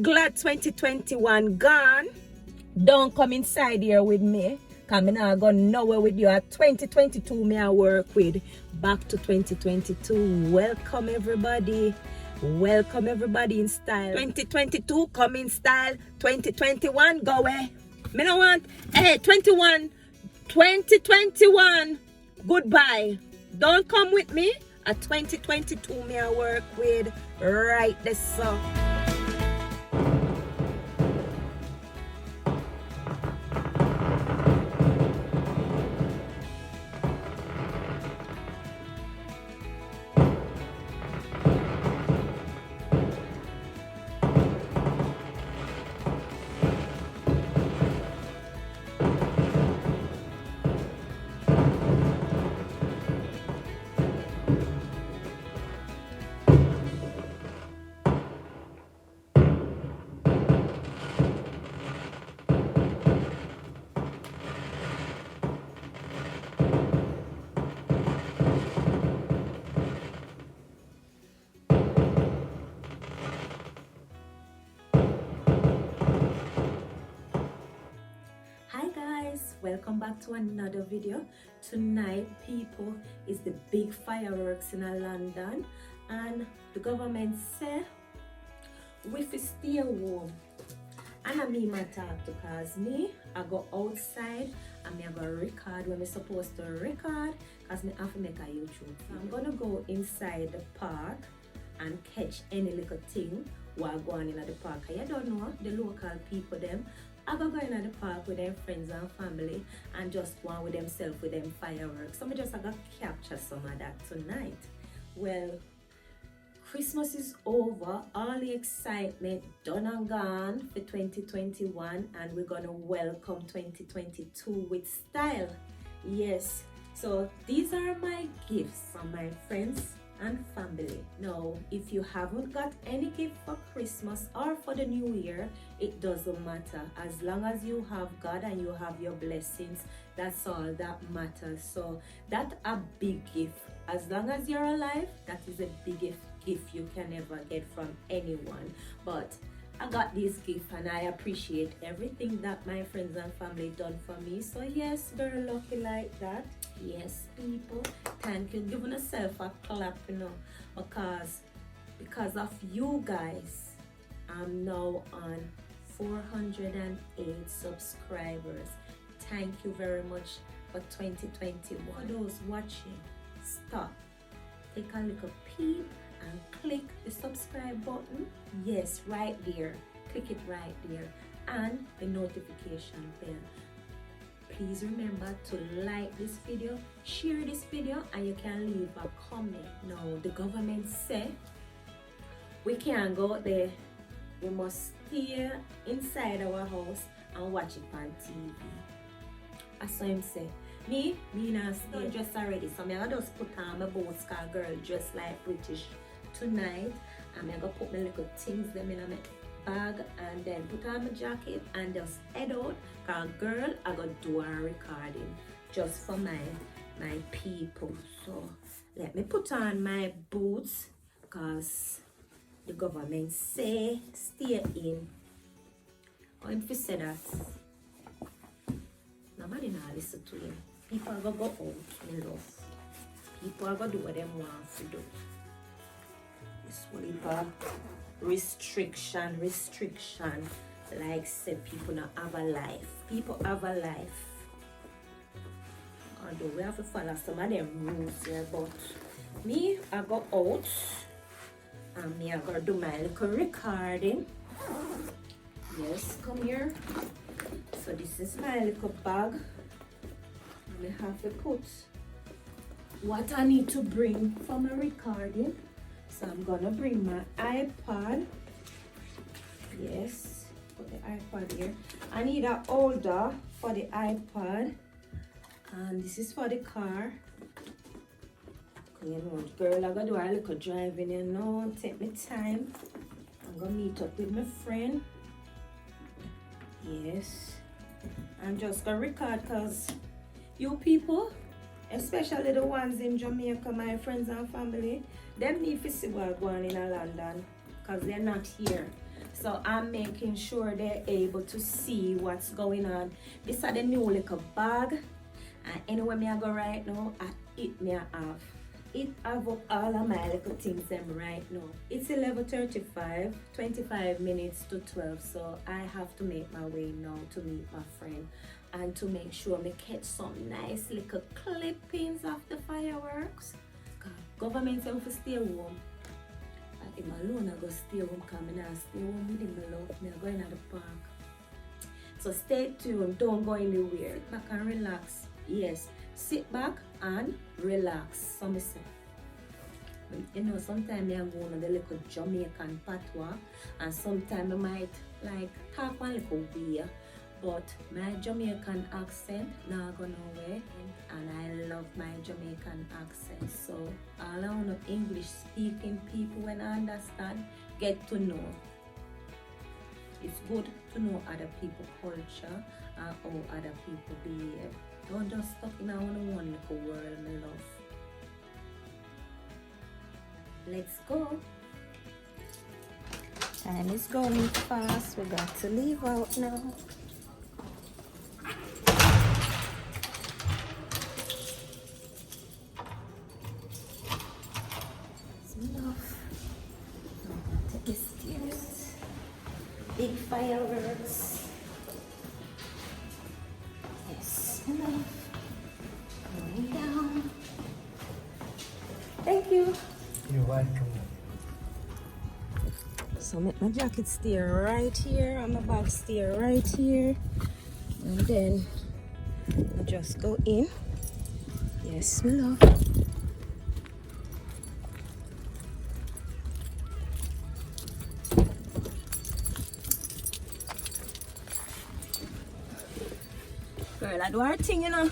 Glad 2021 gone. Don't come inside here with me. Cause me not going nowhere with you. At 2022 me I work with. Back to 2022. Welcome everybody. Welcome everybody in style. 2022 come in style. 2021 go away. Me no want. Hey 2021 goodbye. Don't come with me. At 2022 me I work with. Right this so. Hi guys, welcome back to another video. Tonight people is the big fireworks in London and the government say we fi stay home. And I mean my talk because me I go outside and me I go record when me supposed to record because me have to make a YouTube. So I'm gonna go inside the park and catch any little thing while going in the park. I don't know the local people them. I go in at the park with their friends and family and just go on with themselves with them fireworks. So I just got capture some of that tonight. Well, Christmas is over, all the excitement done and gone for 2021 and we're gonna welcome 2022 with style. Yes, so these are my gifts from my friends and family. Now, if you haven't got any gift for Christmas or for the new year, it doesn't matter. As long as you have God and you have your blessings, that's all that matters. So that's a big gift. As long as you're alive, that is the biggest gift you can ever get from anyone. But I got this gift and I appreciate everything that my friends and family done for me. So yes, very lucky like that. Yes, people, thank you. Giving yourself a clap, you know, because of you guys, I'm now on 408 subscribers. Thank you very much for 2021. For those watching, stop, take a little peep and click the subscribe button. Yes, right there. Click it right there. And the notification bell. Please remember to like this video, share this video, and you can leave a comment. Now, the government say we can't go out there. We must stay inside our house and watch it on TV. That's what him say. Me not stay dressed already. So I just put on my boots called girl dressed like British tonight. And I'm gonna put my little things them in my bag and then put on my jacket and just head out. Cause girl, I gotta do a recording just for my people. So let me put on my boots because the government say stay in. Or if you say that, nobody not listen to him. People are gonna go out, me love. People are gonna do what they want to do. This will restriction, like say people not have a life. People have a life. Although we have to follow some of them rules here, but me, I go out and me I gotta do my little recording. Yes, come here. So this is my little bag. I have to put what I need to bring for my recording. So I'm gonna bring my iPad. Yes, put the iPad here. I need a holder for the iPad. And this is for the car. You know, girl, I gotta do a little driving, you know, take my time. I'm gonna meet up with my friend. Yes. I'm just gonna record because you people, especially the ones in Jamaica, my friends and family, them need to see what's going on in London because they're not here. So I'm making sure they're able to see what's going on. This is the new little bag. And anywhere me I go right now, me I have. It have up all of my little things them right now. It's 11:35, 25 minutes to 12. So I have to make my way now to meet my friend. And to make sure me catch some nice little clippings of the fireworks. Government say we stay home. If I'm alone, I go stay home because I not stay home with him alone. I'm going to the park. So stay tuned, don't go anywhere. Sit back and relax. Yes, sit back and relax. So I say, you know, sometimes I go on the little Jamaican patois, and sometimes I might like talk one little weird. But my Jamaican accent not go nowhere, and I love my Jamaican accent. So all I want English speaking people when I understand, get to know. It's good to know other people's culture and how other people behave. Don't just stuck in our one little world, my love. Let's go. Time is going fast. We got to leave out now. Big fireworks. Yes, enough. Going down. Thank you. You're welcome. So make my jacket stay right here and my bag stay right here. And then I just go in. Yes, my love. Girl, I do our thing, you know.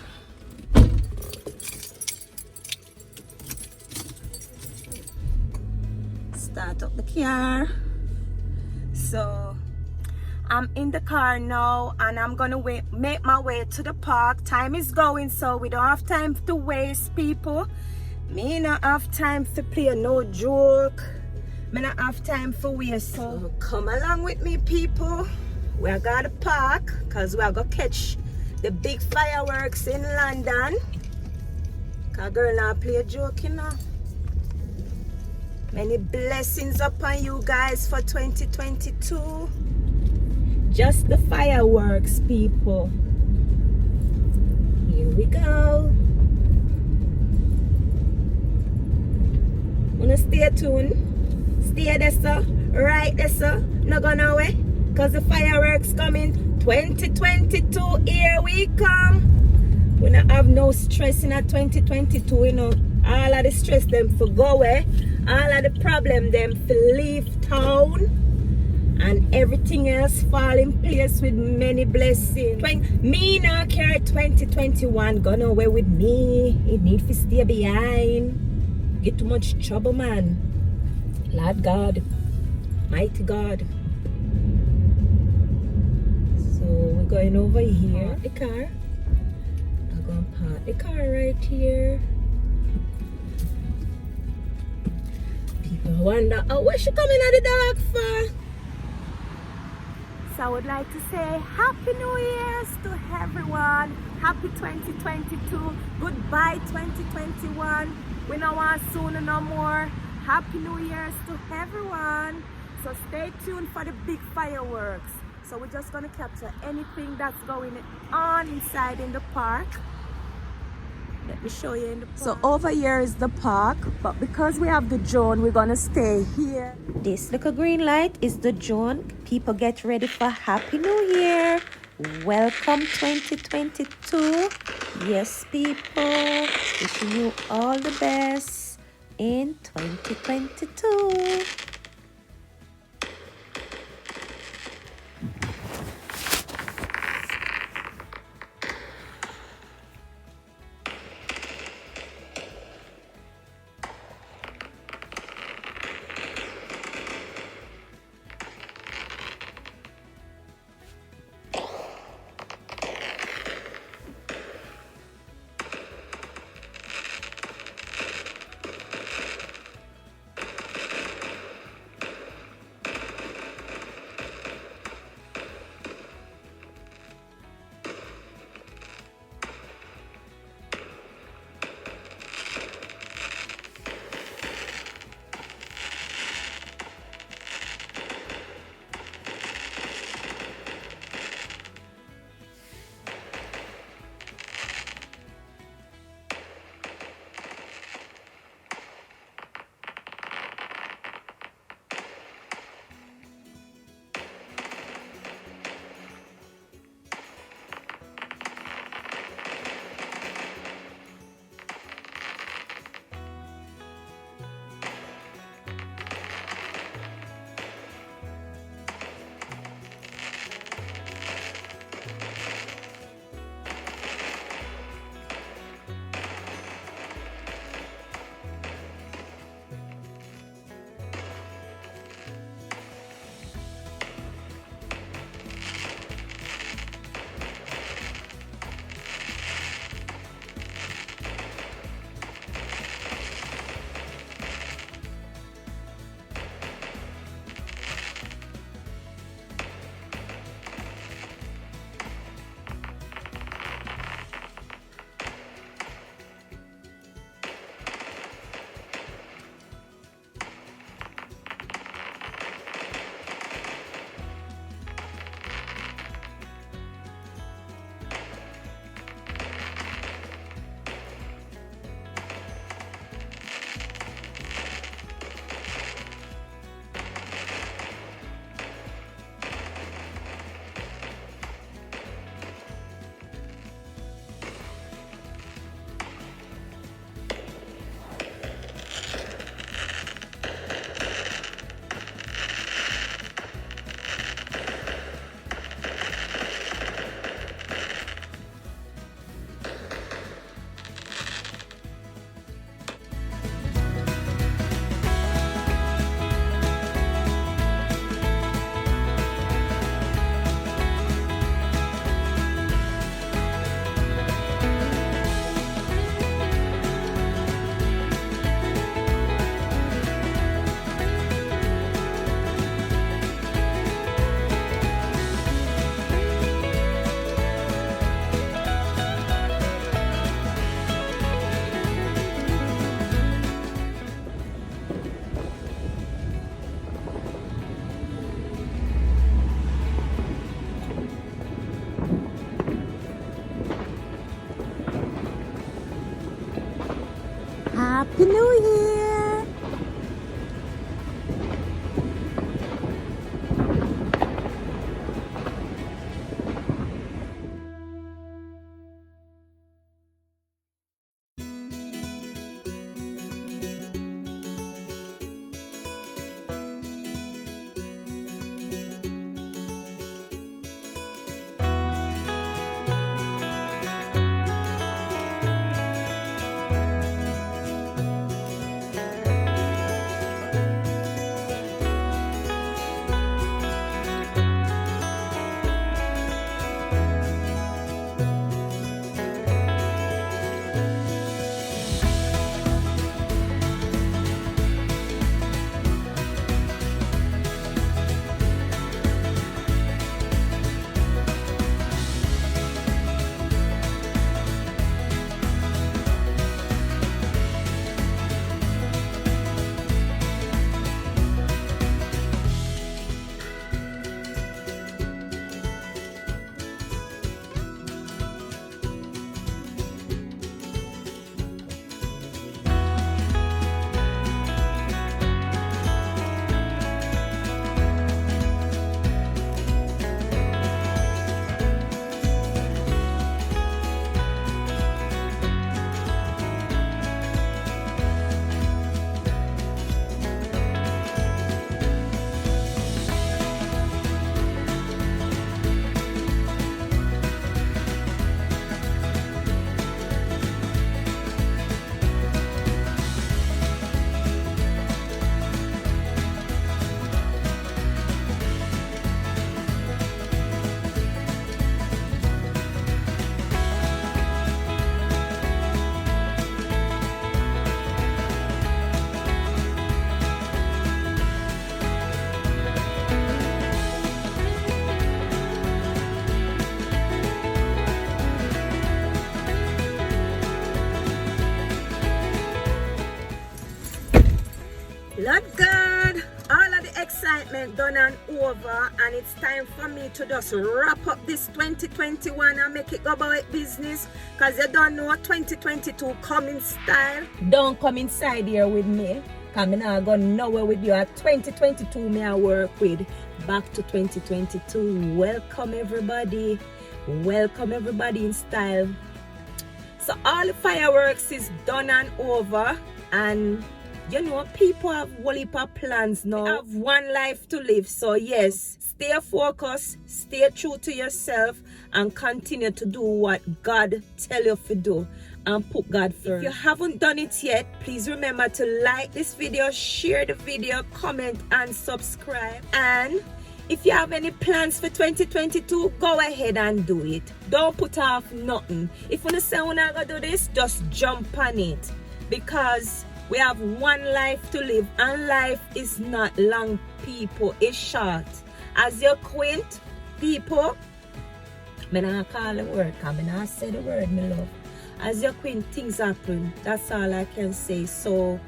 Start up the car. So I'm in the car now and I'm gonna make my way to the park. Time is going, so we don't have time to waste, people. Me not have time to play no joke. Me not have time for waste. So come along with me, people. We are going to park because we are gonna catch the big fireworks in London. Cause girl now play a joke, you know. Many blessings upon you guys for 2022. Just the fireworks, people. Here we go. Wanna stay tuned? Stay there, sir. Right there, sir. Not gone away. Cause the fireworks coming 2022, here we come. We don't have no stress in a 2022, you know. All of the stress them for go away. All of the problem them for leave town. And everything else fall in place with many blessings. Me now carry 2021 gone away with me. It need to stay behind. Get too much trouble, man. Lord God, mighty God. So we're going over here. Park the car. I'm going to park the car right here. People wonder, oh, where's she coming out of the dark for? So I would like to say Happy New Year's to everyone. Happy 2022. Goodbye 2021. We don't want sooner no more. Happy New Year's to everyone. So stay tuned for the big fireworks. So we're just going to capture anything that's going on inside in the park. Let me show you in the park. So over here is the park, but because we have the drone, we're going to stay here. This little green light is the drone. People get ready for Happy New Year. Welcome 2022. Yes, people. Wishing you all the best in 2022. Happy New Year! Lord God, all of the excitement done and over, and it's time for me to just wrap up this 2021 and make it go about business, because you don't know 2022 come in style. Don't come inside here with me, because I'm not going nowhere with you. At 2022 me I work with. Back to 2022. Welcome everybody. Welcome everybody in style. So all the fireworks is done and over, and you know, people have whole heap of plans now. They have one life to live. So yes, stay focused, stay true to yourself, and continue to do what God tell you to do, and put God first. If you haven't done it yet, please remember to like this video, share the video, comment and subscribe. And if you have any plans for 2022, go ahead and do it. Don't put off nothing. If you say we're not gonna do this, just jump on it, because we have one life to live, and life is not long, people. It's short. As you quint, people, I'm not call the word, I'm not say the word, my love. As you quint, things happen. That's all I can say. So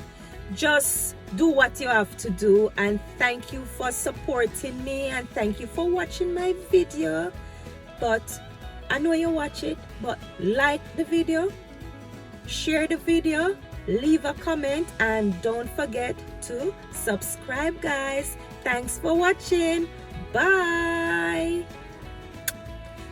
just do what you have to do, and thank you for supporting me, and thank you for watching my video. But I know you watch it, but like the video, share the video, leave a comment, and don't forget to subscribe, guys. Thanks for watching. Bye.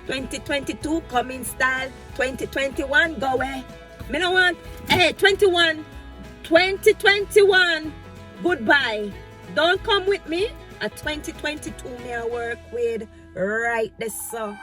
2022 come in style. 2021 go away. Me no want 2021 goodbye. Don't come with me. At 2022 me I work with right this so.